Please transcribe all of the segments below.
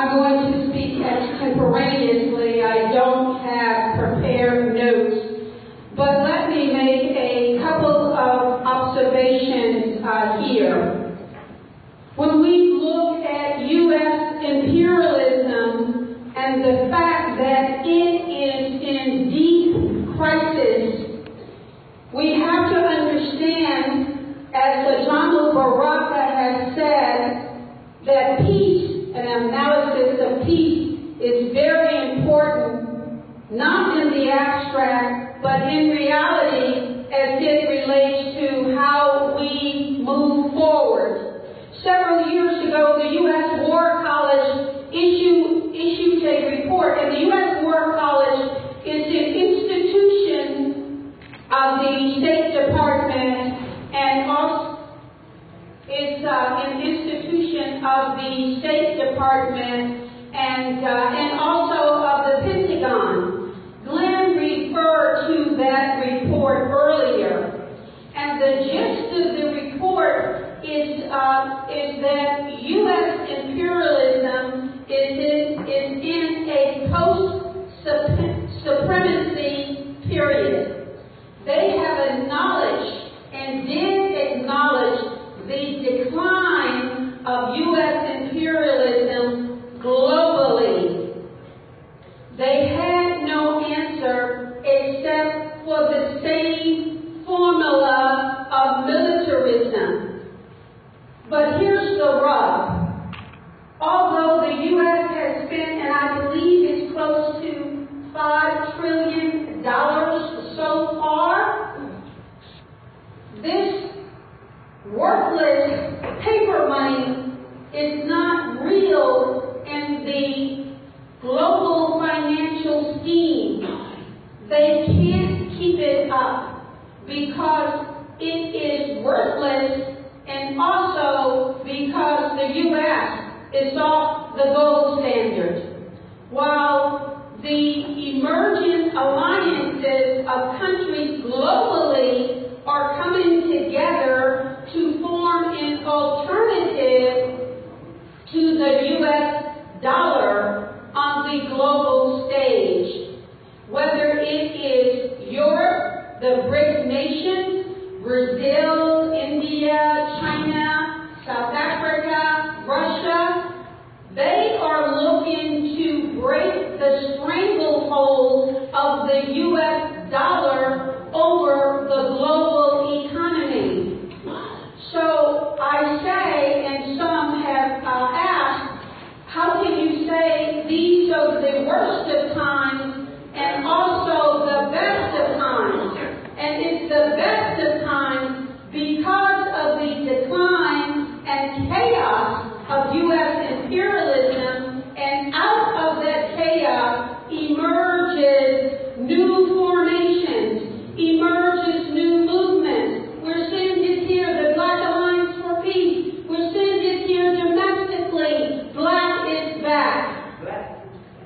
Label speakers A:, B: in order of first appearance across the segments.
A: I'm going to speak extemporaneously. I don't have prepared notes, but let me make a couple of observations here. When we look at U.S. imperialism and the fact that it is in deep crisis, we have to understand, as Lajano Baraka has said, that peace, an analysis of peace, is very important, not in the abstract, but in reality as it relates to how we move forward. Several years ago, the U.S. War College issued a report, and the U.S. War College is an institution of the State Department and also it's an institution of the State Department and also of the Pentagon. Glenn referred to that report earlier, and the gist of the report is that U.S. imperialism is in a post-supremacy period. They have acknowledged and did acknowledge the decline of U.S. imperialism globally. They had no answer except for the same formula of militarism. But here's the rub. Although the U.S. has spent, and I believe it's close to $5 trillion so far, this worthless paper money is not real in the global financial scheme. They can't keep it up because it is worthless, and also because the U.S. is off the gold standard. While the emerging alliances of countries globally are coming together to form an alternative to the U.S. dollar on the global stage. Whether it is Europe, the BRICS nations, Brazil, India, China, South Africa, Russia, they are looking to break the stranglehold of the U.S. dollar over the global economy. So I say, and some have asked, how can you say these are the worst of times and also the best of times? And it's the best of times because of the decline and chaos of U.S. imperialism, and out of that chaos emerges new formations, emerges new movements. We're seeing it here, the Black Alliance for Peace. We're seeing it here domestically. Black is back.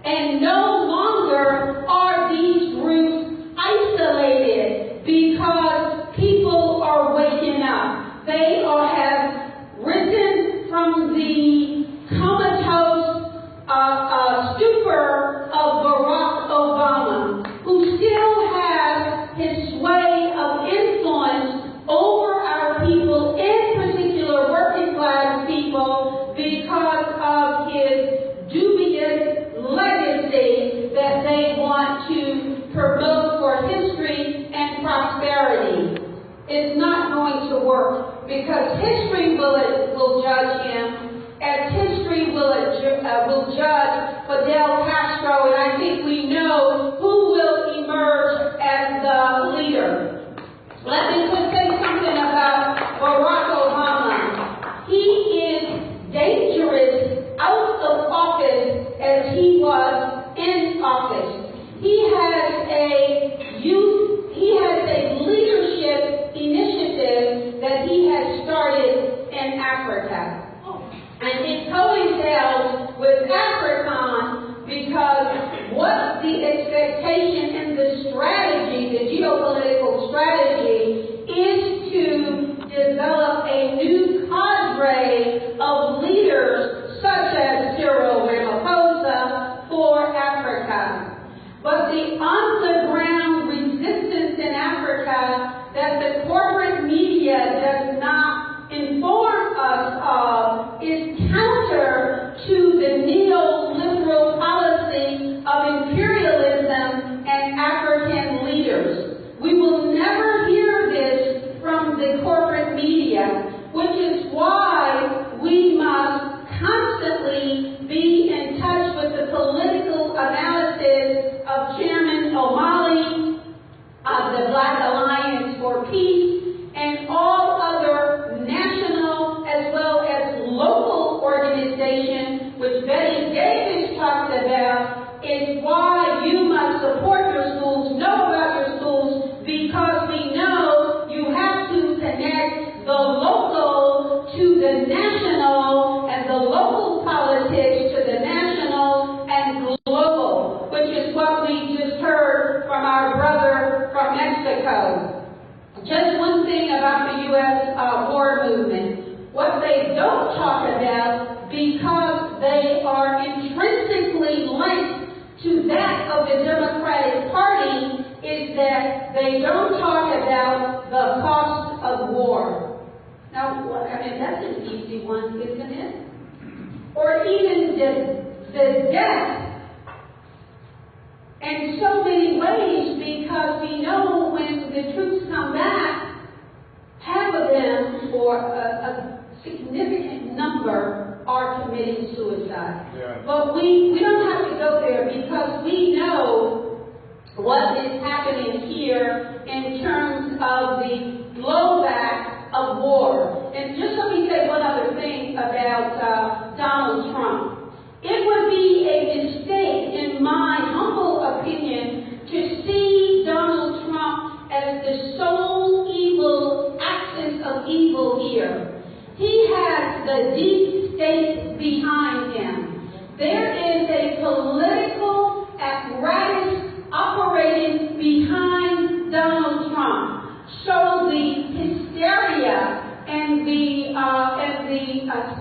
A: And no longer are these groups isolated because people are waking up. They have risen from the comatose stupor of Barack Obama, who still has his sway of influence over our people, in particular working class people, because of his dubious legacy that they want to promote for history and prosperity. It's not going to work because history will judge him, as history will judge Fidel Castro, and I think we know who will emerge as the leader. Let me just say something about Barack Obama. He is dangerous out of office as he was in office. He has a leadership initiative that he has started in Africa. And it coincides with AFRICON because war movement. What they don't talk about, because they are intrinsically linked to that of the Democratic Party, is that they don't talk about the cost of war. Now, I mean, that's an easy one, isn't it? Or even the death. In so many ways, because we know when the troops come back, half of them, or a significant number, are committing suicide. Yeah. But we don't have to go there, because we know what is happening here in terms of the blowback of war. And just let me say one other thing about Donald Trump. It would be a mistake, in my humble opinion, to see Donald Trump as the sole evil axis of evil here. He has the deep state behind him. There is a political apparatus operating behind Donald Trump. So the hysteria and the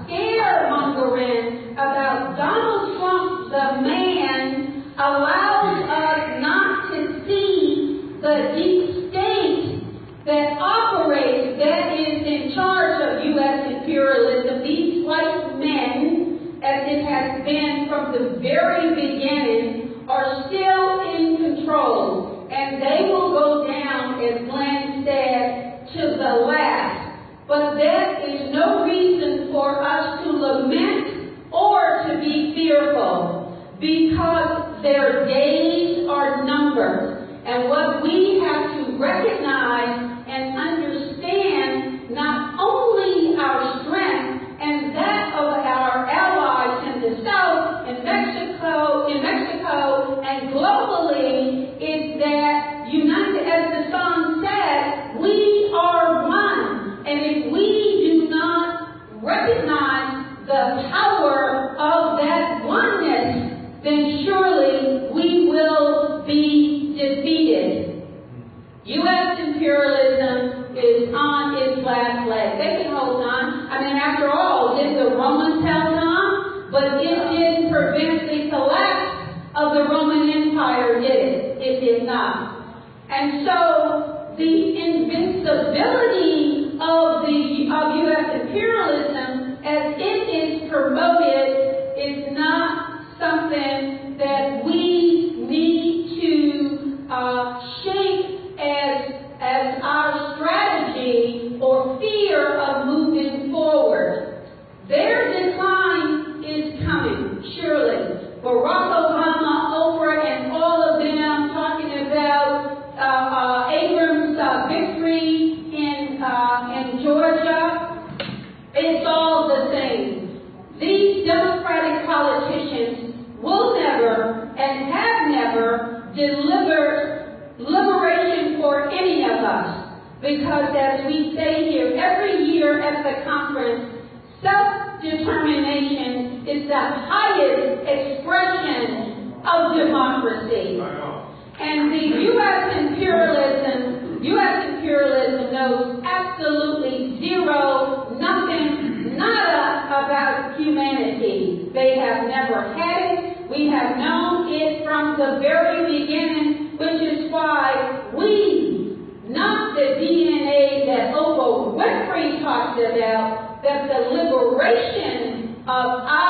A: scaremongering about Donald Trump, the man, allows us not to see the deep state that operates, that is in charge of U.S. imperialism. These white men, as it has been from the very beginning, are still in control, and they will go down, as Glenn said, to the last. But that is no reason for us to lament or to be fearful, because their days are numbered. And what we have to recognize and understand, not only our strength and that of our allies in the South, in Mexico, and globally, is that united, as the song said, we are one. And if we do not recognize the power of that oneness, then surely we will be defeated. U.S. imperialism is on its last leg. They can hold on. I mean, after all, did the Romans held on? But it didn't prevent the collapse of the Roman Empire, did it? It did not. And so the invincibility of U.S. imperialism, as it is promoted, is not something that we need to shape as our strategy or fear of moving forward. Their decline is coming, surely. Barack Obama, Oprah, and all of them talking about Abrams' victory in Georgia. It's all the same. These Democratic politicians will never and have never delivered liberation for any of us, because as we say here every year at the conference, self-determination is the highest expression of democracy. And the U.S. imperialism knows absolutely zero, nothing, nada about humanity. They have never had it. We have known it from the very beginning, which is why we, not the DNA that Oprah Winfrey talks about, that the liberation of our